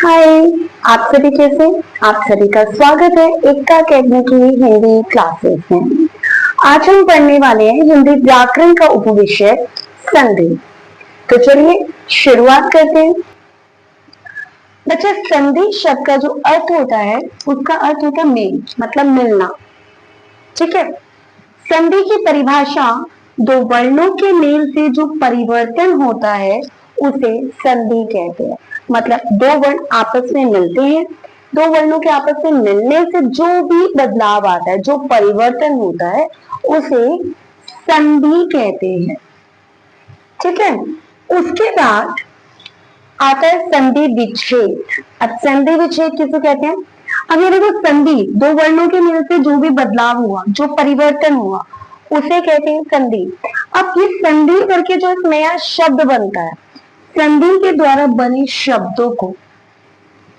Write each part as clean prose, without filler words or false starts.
हाय। आप सभी कैसे? आप सभी का स्वागत है एकता अकेडमी की हिंदी क्लासेस में। आज हम पढ़ने वाले हैं हिंदी व्याकरण का उपविषय संधि। तो चलिए शुरुआत करते हैं। बच्चे, संधि शब्द का जो अर्थ होता है उसका अर्थ होता है मेल, मतलब मिलना। ठीक है। संधि की परिभाषा दो वर्णों के मेल से जो परिवर्तन होता है उसे संधि कहते हैं। मतलब दो वर्ण आपस में मिलते हैं, दो वर्णों के आपस में मिलने से जो भी बदलाव आता है, जो परिवर्तन होता है उसे संधि कहते हैं। ठीक है। उसके बाद आता है संधि विच्छेद। अब संधि विच्छेद किसे कहते हैं? अब ये देखो, संधि दो वर्णों के मिल से जो भी बदलाव हुआ, जो परिवर्तन हुआ उसे कहते हैं संधि। अब ये संधि करके जो एक नया शब्द बनता है, संधि के द्वारा बने शब्दों को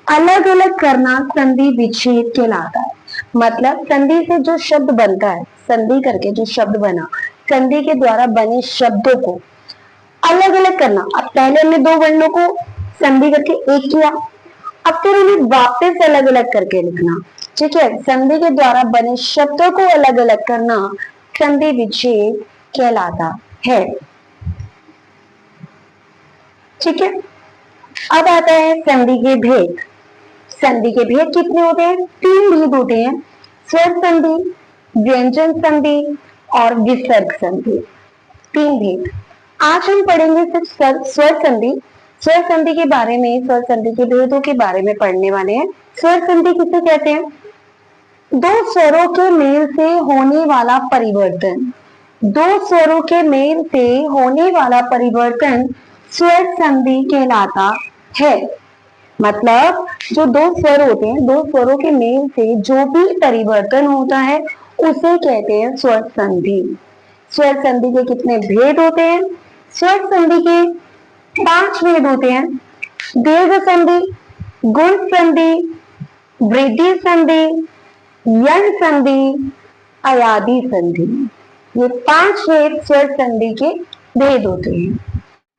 अलग अलग करना संधि विच्छेद कहलाता है। मतलब संधि से जो शब्द बनता है, संधि करके जो शब्द बना, संधि के द्वारा बने शब्दों को अलग अलग करना। अब पहले हमने दो वर्णों को संधि करके एक किया, अब फिर उन्हें वापस अलग अलग करके लिखना। ठीक है। संधि के द्वारा बने शब्दों को अलग अलग करना संधि विच्छेद कहलाता है। ठीक है। अब आता है संधि के भेद। संधि के भेद कितने होते हैं? तीन भेद होते हैं, स्वर संधि, व्यंजन संधि और विसर्ग संधि। तीन भेद। आज हम पढ़ेंगे सिर्फ स्वर संधि। स्वर संधि के बारे में, स्वर संधि के भेदों के बारे में पढ़ने वाले हैं। स्वर संधि किसे कहते हैं? दो स्वरों के मेल से होने वाला परिवर्तन। दो स्वरों के मेल से होने वाला परिवर्तन स्वर संधि कहलाता है। मतलब जो दो स्वर होते हैं, दो स्वरों के मेल से जो भी परिवर्तन होता है उसे कहते हैं स्वर संधि। स्वर संधि के कितने भेद होते हैं? स्वर संधि के 5 भेद होते हैं। दीर्घ संधि, गुण संधि, वृद्धि संधि, यण संधि, अयादि संधि। ये 5 भेद स्वर संधि के भेद होते हैं।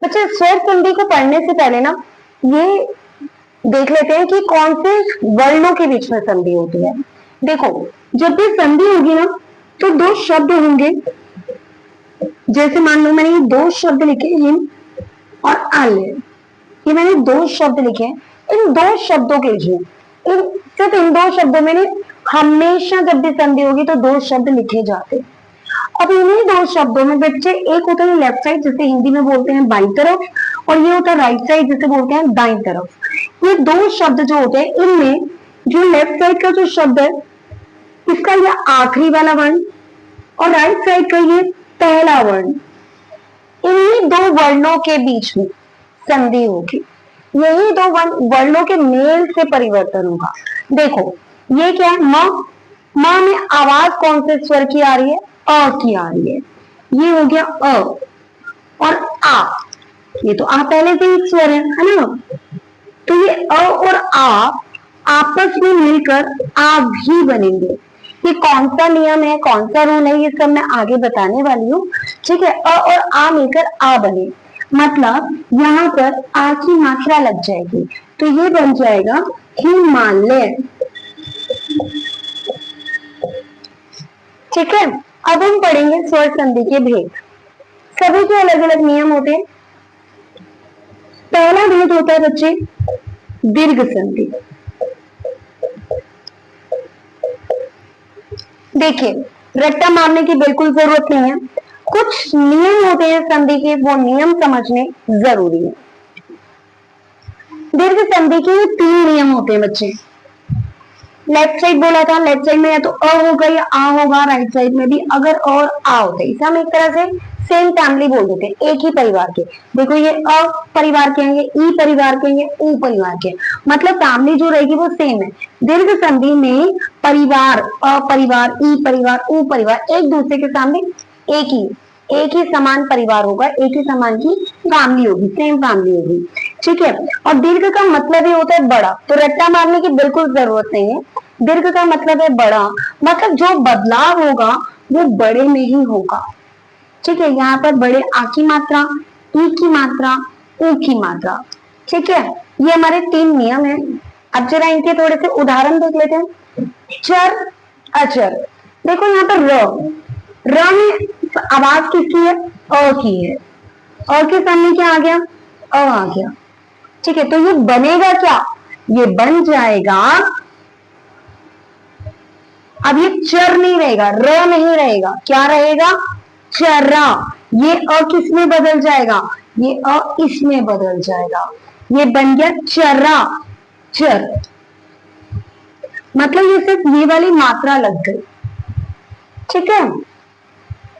बच्चे, स्वर संधि को पढ़ने से पहले ना ये देख लेते हैं कि कौन से वर्णों के बीच में संधि होती है। देखो, जब भी संधि होगी ना तो दो शब्द होंगे। जैसे मान लो मैंने ये दो शब्द लिखे, इन और आल। ये मैंने दो शब्द लिखे। इन दो शब्दों के लिए सिर्फ इन दो शब्दों में नहीं, हमेशा जब भी संधि होगी तो दो शब्द लिखे जाते। अब इन्हीं दो शब्दों में बच्चे, एक होता है लेफ्ट साइड जिसे हिंदी में बोलते हैं बाईं तरफ, और ये होता है राइट साइड जिसे बोलते हैं दाईं तरफ। ये दो शब्द जो होते हैं, इनमें जो लेफ्ट साइड का जो शब्द है इसका ये आखिरी वाला वर्ण, और राइट साइड का ये पहला वर्ण, इन्हीं दो वर्णों के बीच में संधि होगी। यही दो वर्णों के मेल से परिवर्तन होगा। देखो, ये क्या है? म। म में आवाज कौन से स्वर की आ रही है? अ की आ रही है। ये हो गया अ। और आ, ये तो आ पहले से एक स्वर है ना? तो ये अ और आ आपस में मिलकर आ भी बनेंगे। ये कौन सा नियम है, कौन सा रूल है, ये सब मैं आगे बताने वाली हूँ। ठीक है। अ और आ मिलकर आ बने, मतलब यहाँ पर आ की मात्रा लग जाएगी तो ये बन जाएगा हिमालय। ठीक है। अब हम पढ़ेंगे स्वर संधि के भेद। सभी के अलग अलग नियम होते हैं। पहला भेद होता है बच्चे दीर्घ संधि। देखिए, रट्टा मारने की बिल्कुल जरूरत नहीं है। कुछ नियम होते हैं संधि के, वो नियम समझने जरूरी है। दीर्घ संधि के 3 नियम होते हैं बच्चे। लेफ्ट साइड बोला था, लेफ्ट साइड में या तो अ होगा या आ होगा, राइट साइड में भी अगर और आ होता है, इसे हम एक तरह से सेम फैमिली बोल देते हैं, एक ही परिवार के। देखो, ये अ परिवार के हैं, ये ई परिवार के हैं, ये उ परिवार के हैं, मतलब फैमिली जो रहेगी वो सेम है। दीर्घ संधि में परिवार, अ परिवार, ई परिवार, उ परिवार एक दूसरे के सामने एक ही समान परिवार होगा, एक ही समान की फैमिली होगी, सेम फैमिली होगी। ठीक है। और दीर्घ का मतलब ही होता है बड़ा, तो रट्टा मारने की बिल्कुल जरूरत नहीं है। दीर्घ का मतलब है बड़ा, मतलब जो बदलाव होगा वो बड़े में ही होगा। ठीक है। यहाँ पर बड़े आ की मात्रा, ई की मात्रा, उ की मात्रा। ठीक है। ये हमारे 3 नियम है अब जरा इनके थोड़े से उदाहरण देख लेते हैं। चर, अचर। देखो यहाँ पर र में आवाज किसकी है? अ की है। अ के सामने क्या आ गया? अ आ गया। ठीक है, तो ये बनेगा क्या? ये बन जाएगा, अब ये चर नहीं रहेगा, र नहीं रहेगा, क्या रहेगा? चरा। ये अ किस में बदल जाएगा? ये अ इसमें बदल जाएगा। ये बन गया चरा, चर। मतलब ये सिर्फ ये वाली मात्रा लग गई। ठीक है,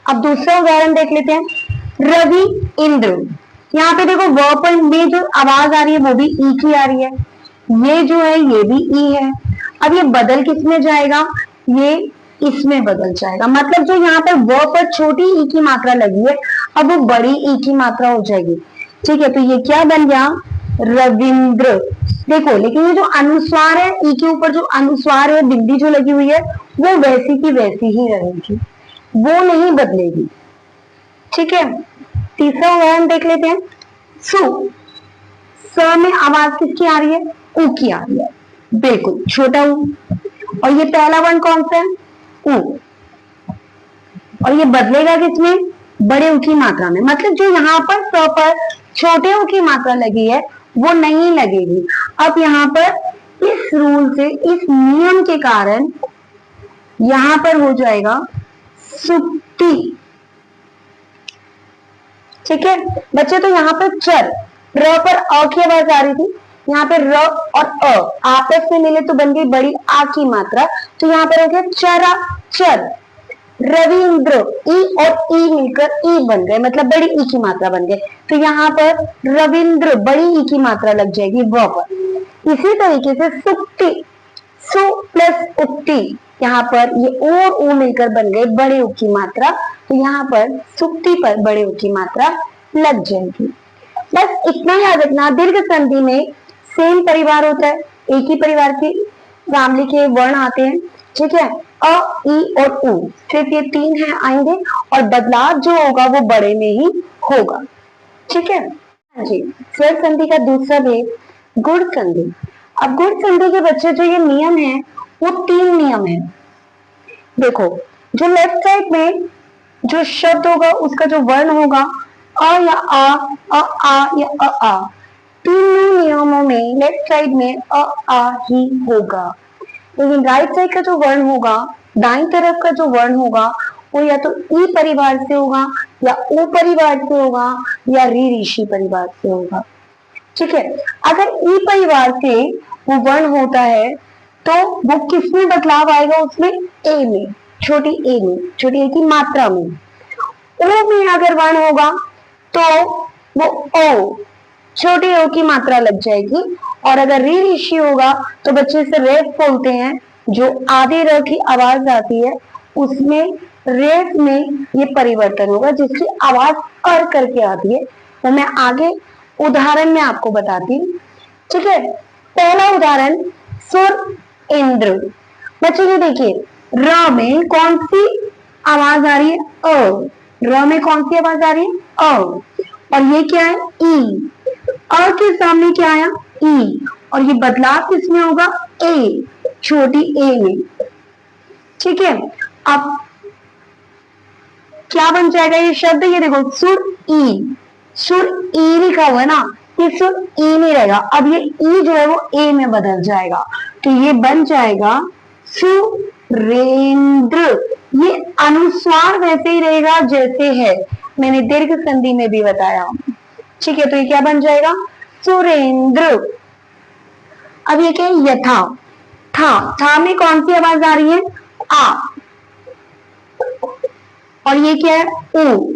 अब दूसरा उदाहरण देख लेते हैं। रवि, इंद्र। यहाँ पे देखो व पर में जो आवाज आ रही है वो भी ई की आ रही है, ये जो है ये भी ई है। अब ये बदल किस में जाएगा? ये इसमें बदल जाएगा। मतलब जो यहाँ पर व पर छोटी ई की मात्रा लगी है, अब वो बड़ी ई की मात्रा हो जाएगी। ठीक है, तो ये क्या बन गया? रविंद्र। देखो, लेकिन ये जो अनुस्वार है, ई के ऊपर जो अनुस्वार है, बिंदी जो लगी हुई है, वो वैसी की वैसी ही रहेगी, वो नहीं बदलेगी। ठीक है, तीसरा उदाहरण देख लेते हैं। सु, स में आवाज किसकी आ रही है? ऊ की आ रही है, बिल्कुल छोटा ऊ। और ये पहला वर्ण कौन सा है? ऊ। और ये बदलेगा किसमें? बड़े ऊ की मात्रा में। मतलब जो यहाँ पर स पर छोटे ऊ की मात्रा लगी है वो नहीं लगेगी। अब यहाँ पर इस रूल से, इस नियम के कारण यहाँ पर हो जाएगा सुक्ति। ठीक है बच्चे, तो यहाँ पर चर, र पर अ की आवाज आ रही थी, यहाँ पे र और अ आपस में मिले तो बन गई बड़ी आ की मात्रा, तो यहाँ पर हो गया चरा, चर। रविंद्र, ई और ई मिलकर ई बन गए, मतलब बड़ी ई की मात्रा बन गए, तो यहाँ पर रविंद्र बड़ी ई की मात्रा लग जाएगी व पर। इसी तरीके से सुक्ति, सु प्लस उक्ति, यहाँ पर ये ओ और ऊ मिलकर बन गए बड़े ऊ की मात्रा, तो यहाँ पर सुक्ति पर बड़े ऊ की मात्रा लग जाएगी। बस इतना याद रखना, दीर्घ संधि में सेम परिवार होता है, एक ही परिवार की फैमिली के वर्ण आते हैं। ठीक है, अ, ई और उ, सिर्फ ये तीन है आएंगे, और बदलाव जो होगा वो बड़े में ही होगा। ठीक है जी। स्वर संधि का दूसरा भेद गुण संधि। अब गुण संधि के बच्चे जो ये नियम है वो तीन नियम है। देखो, जो लेफ्ट साइड में जो शब्द होगा उसका जो वर्ण होगा अ या आ या आ, तीनों नियमों में लेफ्ट साइड में आ ही होगा। लेकिन राइट साइड का जो वर्ण होगा, दाईं तरफ का जो वर्ण होगा, वो या तो ई परिवार से होगा, या ओ परिवार से होगा, या री ऋषि परिवार से होगा। ठीक है, अगर ई परिवार से वो वर्ण होता है तो वो किसमें बदलाव आएगा? उसमें ए में, छोटी ए में, छोटी ए की मात्रा में। ओ में अगर वर्ण होगा तो वो ओ, छोटी ओ की मात्रा लग जाएगी। और अगर री ऋषि होगा तो बच्चे से रेफ बोलते हैं, जो आधे र की आवाज आती है उसमें रेफ में ये परिवर्तन होगा, जिसकी आवाज अर करके आती है। तो मैं आगे उदाहरण में आपको बताती हूँ। ठीक है, पहला उदाहरण सुर इंद्र। बच्चों ये देखिए, र में कौन सी आवाज आ रही है? अ। र में कौन सी आवाज आ रही है? अ। और ये क्या है? ई। अ के सामने क्या आया? ई। और ये बदलाव किसमें होगा? ए, छोटी ए में। ठीक है, अब क्या बन जाएगा ये शब्द? ये देखो, सुर ई, सुर ई लिखा हुआ है ना, ये सुर ई नहीं रहेगा, अब ये ई जो है वो ए में बदल जाएगा, तो ये बन जाएगा सुरेंद्र। ये अनुस्वार वैसे ही रहेगा जैसे है, मैंने दीर्घ संधि में भी बताया। ठीक है, तो ये क्या बन जाएगा? सुरेंद्र। अब ये क्या है? यथा, था में कौन सी आवाज आ रही है? आ। और ये क्या है? ऊ।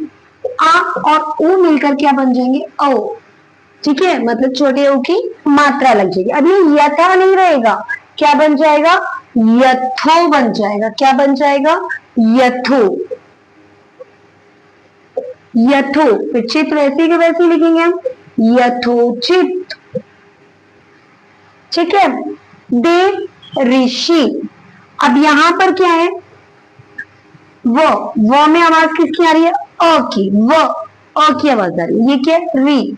आ और ऊ मिलकर क्या बन जाएंगे? ओ। ठीक है, मतलब छोटे ओ की मात्रा लग जाएगी। अब ये यथा नहीं रहेगा, क्या बन जाएगा? यथो बन जाएगा। क्या बन जाएगा? यथो। यथो, फिर चित वैसे के वैसे लिखेंगे हम, यथोचित। ठीक है, देव ऋषि। अब यहां पर क्या है? वो में आवाज किसकी आ रही है? अ की, अ की आवाज आ रही है। ये क्या है? री।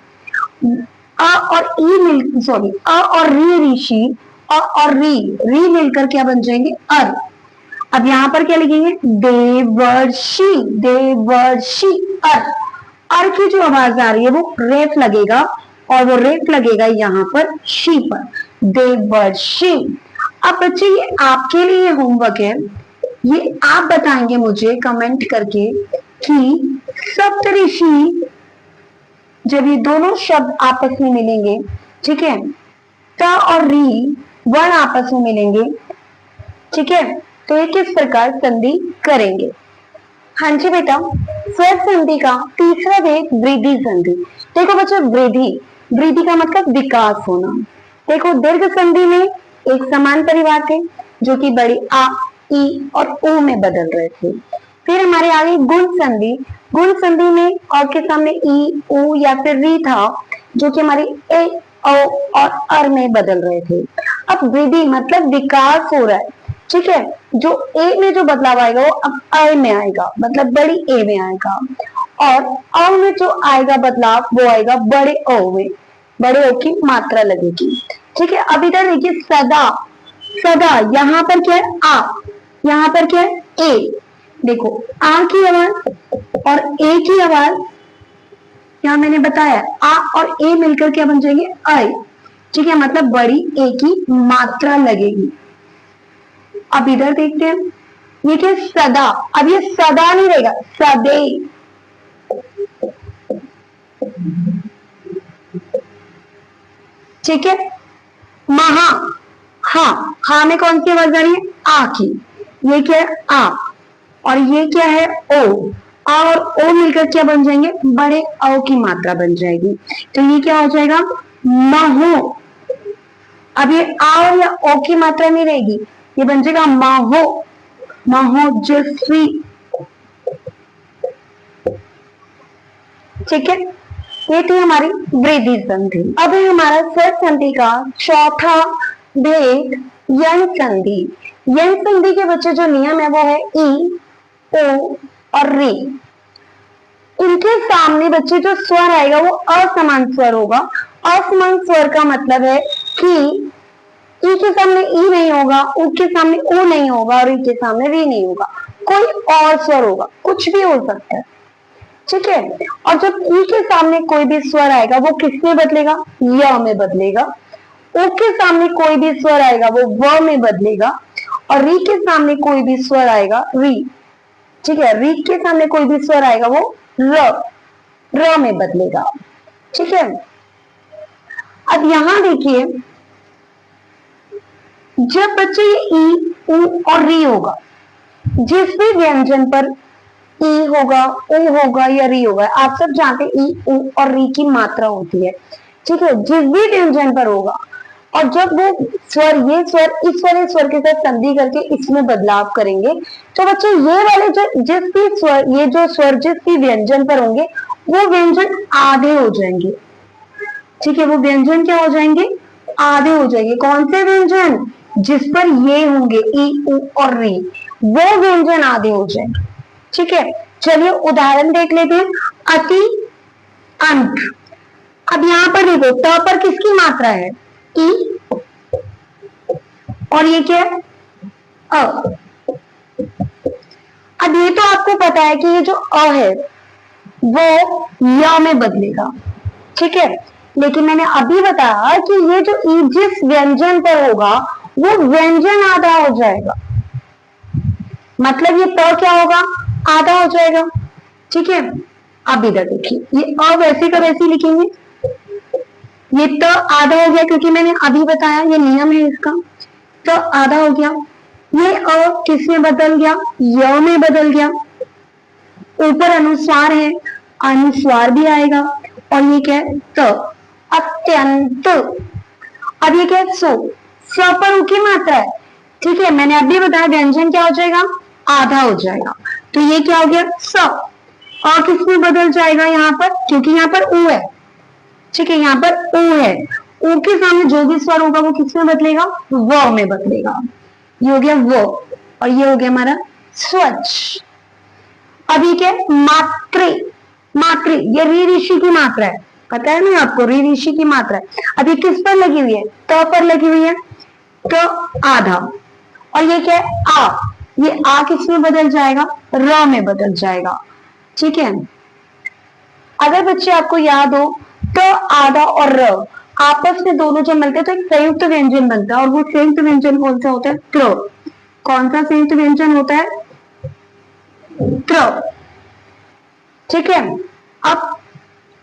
अ और ई मिल, सॉरी, अ और री ऋषि और री मिलकर क्या बन जाएंगे अर। अब यहाँ पर क्या लिखेंगे देवर्षि, देवर्षि अर की जो आवाज आ रही है वो रेफ लगेगा और वो रेफ लगेगा यहाँ पर शी पर, देवर्षि। अब बच्चे ये आपके लिए होमवर्क है, ये आप बताएंगे मुझे कमेंट करके कि सप्तऋषि जब ये दोनों शब्द आपस में मिलेंगे, ठीक है, त और री वर्ण आपस में मिलेंगे, ठीक है, तो ये किस प्रकार संधि करेंगे। हाँ जी बेटा, स्वर संधि का तीसरा भेद वृद्धि संधि। देखो बच्चों वृद्धि, वृद्धि का मतलब विकास होना। देखो दीर्घ संधि में एक समान परिवार थे जो कि बड़ी आ, ई और ऊ में बदल रहे थे। फिर हमारे आगे गुण संधि, गुण संधि में और के सामने ई, ऊ या फिर री था जो कि हमारी ए, ओ और अर में बदल रहे थे। अब वृद्धि मतलब विकास हो रहा है, ठीक है, जो ए में जो बदलाव आएगा वो अब अ में आएगा, मतलब बड़ी ए में आएगा, और अ में जो आएगा बदलाव वो आएगा बड़े ओ में, बड़े ओ की मात्रा लगेगी, ठीक है। अब इधर देखिए सदा, सदा यहाँ पर क्या है आ, यहाँ पर क्या है ए। देखो आ की आवाज और ए की आवाज यहाँ मैंने बताया आ और ए मिलकर क्या बन जाएंगे अ, ठीक है, मतलब बड़ी ए की मात्रा लगेगी। अब इधर देखते हैं ये क्या सदा, अब ये सदा नहीं रहेगा सदे, ठीक है। महा, हाँ, हाँ में कौन सी आवाज आ रही है आ की, ये क्या है आ और ये क्या है ओ, आ और ओ मिलकर क्या बन जाएंगे बड़े ओ की मात्रा बन जाएगी, तो ये क्या हो जाएगा महो। अब ये आ और या ओ की मात्रा नहीं रहेगी, ये बन जाएगा महो, महोजस्वी, ठीक है। ये थी हमारी वृद्धि संधि। अब है हमारा स्वर संधि का चौथा भेद यंग संधि। यंग संधि के बच्चे जो नियम है वो है ई, ओ और री। इनके सामने बच्चे जो स्वर आएगा वो असमान स्वर होगा। असमान स्वर का मतलब है कि ई के सामने ई नहीं होगा, ऊ के सामने ऊ नहीं होगा और ई के सामने री नहीं होगा, कोई और स्वर होगा, कुछ भी हो सकता है, ठीक है। और जब ई के सामने कोई भी स्वर आएगा वो किसमें बदलेगा य में बदलेगा, ऊ के सामने कोई भी स्वर आएगा वो व में बदलेगा और री के सामने कोई भी स्वर आएगा री, ठीक है, री के सामने कोई भी स्वर आएगा वो र में बदलेगा, ठीक है। अब यहां देखिए जब बच्चे ये ई, ऊ और री होगा, जिस भी व्यंजन पर ई होगा, ऊ होगा या री होगा, आप सब जानते हैं ई, ऊ और री की मात्रा होती है, ठीक है, जिस भी व्यंजन पर होगा और जब वो स्वर ये स्वर इस वाले स्वर के साथ संधि करके इसमें बदलाव करेंगे तो बच्चे ये वाले जो जिस भी स्वर, ये जो स्वर जिस भी व्यंजन पर होंगे वो व्यंजन आधे हो जाएंगे, ठीक है, वो व्यंजन क्या हो जाएंगे आधे हो जाएंगे। कौन से व्यंजन जिस पर ये होंगे ई, ऊ और री, वो व्यंजन आधे हो जाएंगे, ठीक है। चलिए उदाहरण देख लेते हैं। अति अंत, अब यहां पर देखो त पर किसकी मात्रा है ई और ये क्या है अ। अब ये तो आपको पता है कि ये जो अ है वो य में बदलेगा, ठीक है, लेकिन मैंने अभी बताया कि ये जो ई जिस व्यंजन पर होगा वो व्यंजन आधा हो जाएगा, मतलब ये प क्या होगा आधा हो जाएगा, ठीक है। अब इधर देखिए ये अ वैसे का वैसे लिखेंगे, ये त आधा हो गया क्योंकि मैंने अभी बताया ये नियम है इसका, तो आधा हो गया। ये अ किस में बदल गया य में बदल गया, ऊपर अनुस्वार है अनुस्वार भी आएगा और ये क्या है त, अत्यंत। अब ये क्या है सो, स पर ऊ की मात्रा है, ठीक है, मैंने अभी बताया व्यंजन क्या हो जाएगा आधा हो जाएगा, तो ये क्या हो गया स। और किस में बदल जाएगा यहाँ पर क्योंकि यहाँ पर ऊ है, ठीक है, यहाँ पर ऊ है, ऊ के सामने जो भी स्वर होगा वो किस में बदलेगा व में बदलेगा, ये हो गया वो और ये हो गया हमारा स्वच्छ। अभी क्या मातृ, मातृ ये री ऋषि की मात्रा है, पता है ना आपको री ऋषि की मात्रा है। अभी किस पर लगी हुई है त पर लगी हुई है, तो आधा। और ये क्या है? आ। ये आ किस में बदल जाएगा? र में बदल जाएगा। ठीक है। अगर बच्चे आपको याद हो तो आधा और र आपस में दोनों जब मिलते हैं तो एक संयुक्त व्यंजन बनता है, और वो संयुक्त व्यंजन कौन सा होता है? त्र। कौन सा संयुक्त व्यंजन होता है? त्र। ठीक है। अब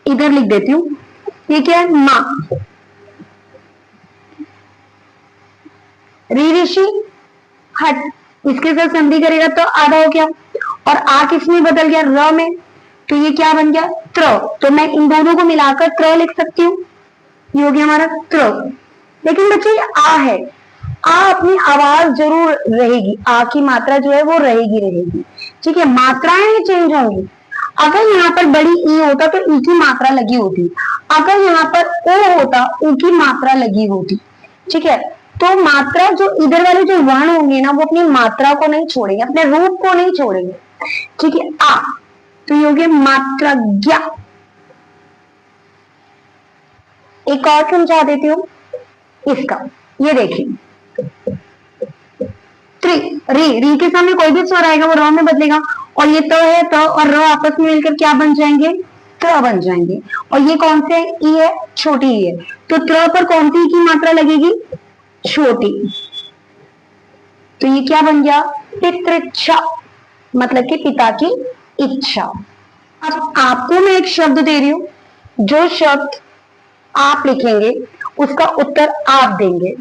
इधर लिख देती हूं, ये क्या है? मां। री ऋषि हट, इसके साथ संधि करेगा तो आधा हो गया, और आ किस में बदल गया? र में, तो ये क्या बन गया? त्र। तो मैं इन दोनों को मिलाकर त्र लिख सकती हूँ, ये हो गया हमारा त्र। लेकिन बच्चे ये आ है, आ अपनी आवाज जरूर रहेगी, आ की मात्रा जो है वो रहेगी। ठीक है, मात्राएं चेंज होंगी। अगर यहाँ पर बड़ी ई होता तो ई की मात्रा लगी होती, अगर यहाँ पर ओ होता ओ की मात्रा लगी होती। ठीक है, तो मात्रा जो इधर वाले जो वर्ण होंगे ना वो अपनी मात्रा को नहीं छोड़ेंगे, अपने रूप को नहीं छोड़ेंगे। ठीक है, आ, तो ये हो गया मात्रा ज्ञा। एक और समझा देती हूँ इसका, ये देखिए त्रि, री के सामने कोई भी स्वर आएगा वो र में बदलेगा, और ये त है, त और र आपस में मिलकर क्या बन जाएंगे? त्र बन जाएंगे। और ये कौन से ई है? छोटी ई है, तो त्र पर कौन सी की मात्रा लगेगी? छोटी। तो ये क्या बन गया? पितृच्छा, मतलब कि पिता की इच्छा। अब आपको मैं एक शब्द दे रही हूं, जो शब्द आप लिखेंगे उसका उत्तर आप देंगे।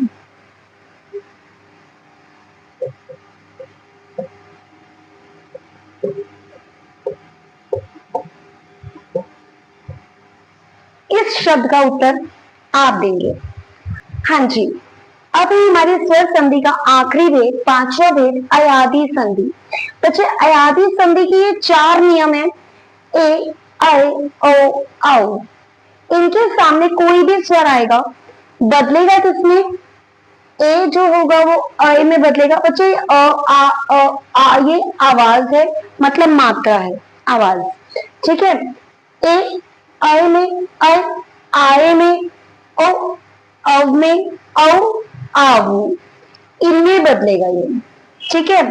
इस शब्द का उत्तर आप देंगे। हाँ जी, अब हमारी स्वर संधि का आखिरी भेद, पांचवा भेद, अयादी संधि। बच्चे अयादी संधि के ये 4 नियम है। ए, ऐ, ओ, औ। इनके सामने कोई भी स्वर आएगा बदलेगा किसमें? ए जो होगा वो अ में बदलेगा। बच्चे आ ये आवाज है, मतलब मात्रा है, आवाज। ठीक है, ए अ में अ, आए में ओ, अव में औ, आवू, इनमें बदलेगा ये। ठीक है,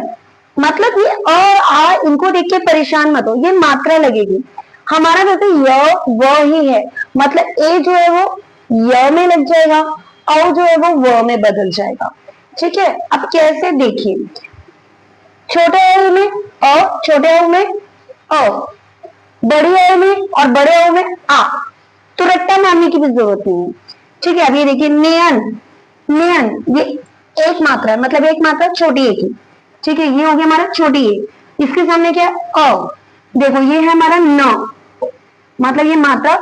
मतलब ये अ और आ, इनको देख के परेशान मत हो, ये मात्रा लगेगी। हमारा जैसे य व ही है, मतलब ए जो है वो य में लग जाएगा, औ जो है वो व में बदल जाएगा। ठीक है, अब कैसे देखिए, छोटे अ में अ, छोटे अ में अ, बड़ी अ में और बड़े अ में आ, तो रट्टा मारने की भी जरूरत नहीं है। ठीक है, अब ये देखिए नयन, नयन, ये एक मात्रा है, मतलब एक मात्रा छोटी ए की। ठीक है, ये हो गया हमारा छोटी ए, इसके सामने क्या है? अ। देखो ये है हमारा न, मतलब ये मात्रा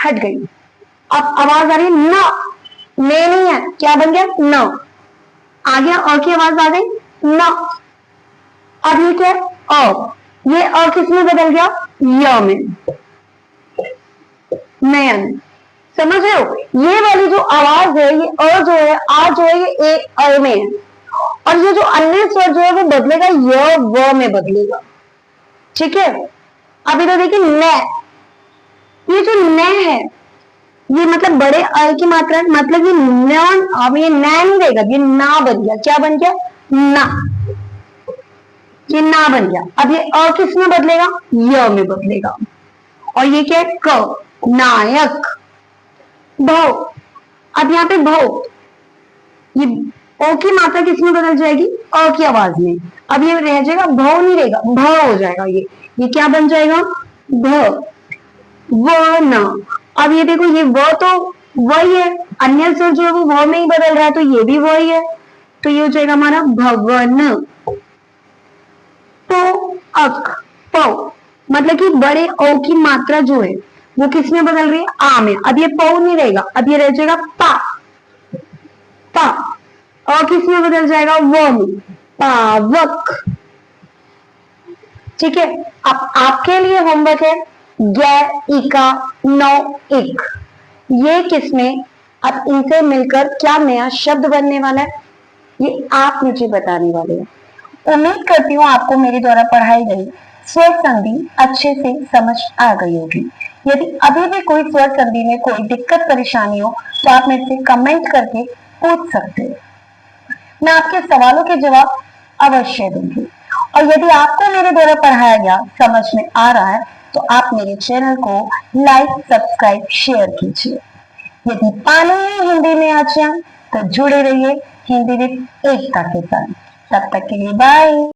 हट गई। अब आवाज आ रही है न, ने नहीं है, क्या बन गया? न। आ गया, अ की आवाज आ गई न। अब ये क्या है? अ, ये अ किस में बदल गया? य में, नयन। समझ रहे हो? ये वाली जो आवाज है, ये अ जो है, आ जो है, ये ए अ में है, और ये जो अन्य स्वर जो है वो बदलेगा य व में बदलेगा। ठीक है, अब इधर देखिए न, ये जो न है ये मतलब बड़े अ की मात्रा है, मतलब ये न, अब ये न नहीं रहेगा, ये ना बन गया। क्या बन गया? ना, ये ना बन गया। अब ये अ किस में बदलेगा? य में बदलेगा। और ये क्या है? क, नायक। भव, अब यहाँ पे भव, ये ओ की मात्रा किसमें बदल जाएगी? अ की आवाज में। अब ये रह जाएगा, भव नहीं रहेगा, भ हो जाएगा। ये क्या बन जाएगा? भ, व न। अब ये देखो, ये व तो वही है, अन्य स्वर जो है वो व में ही बदल रहा है, तो ये भी वही है, तो ये हो जाएगा हमारा भवन। तो अक, पौ, मतलब कि बड़े ओ की मात्रा जो है वो किस में बदल रही है? आ में। अब ये पौ नहीं रहेगा, अब ये रह जाएगा पा, पा। और किस में बदल जाएगा? वो में, पावक। ठीक है, अब आपके लिए होमवर्क है गै, इका, नौ, इक। ये किसमें, अब इनसे मिलकर क्या नया शब्द बनने वाला है ये आप मुझे बताने वाले हैं। उम्मीद करती हूँ आपको मेरे द्वारा पढ़ाई गई स्वर संधि अच्छे से समझ आ गई होगी। यदि अभी भी कोई स्वर संधि में कोई दिक्कत परेशानी हो तो आप मेरे से कमेंट करके पूछ सकते हैं। मैं आपके सवालों के जवाब अवश्य दूंगी। और यदि आपको मेरे द्वारा पढ़ाया गया समझ में आ रहा है तो आप मेरे चैनल को लाइक, सब्सक्राइब, शेयर कीजिए। यदि पानी है हिंदी में आचियां तो जुड़े रहिए हिंदी विद एकता के साथ। तब तक के लिए बाय।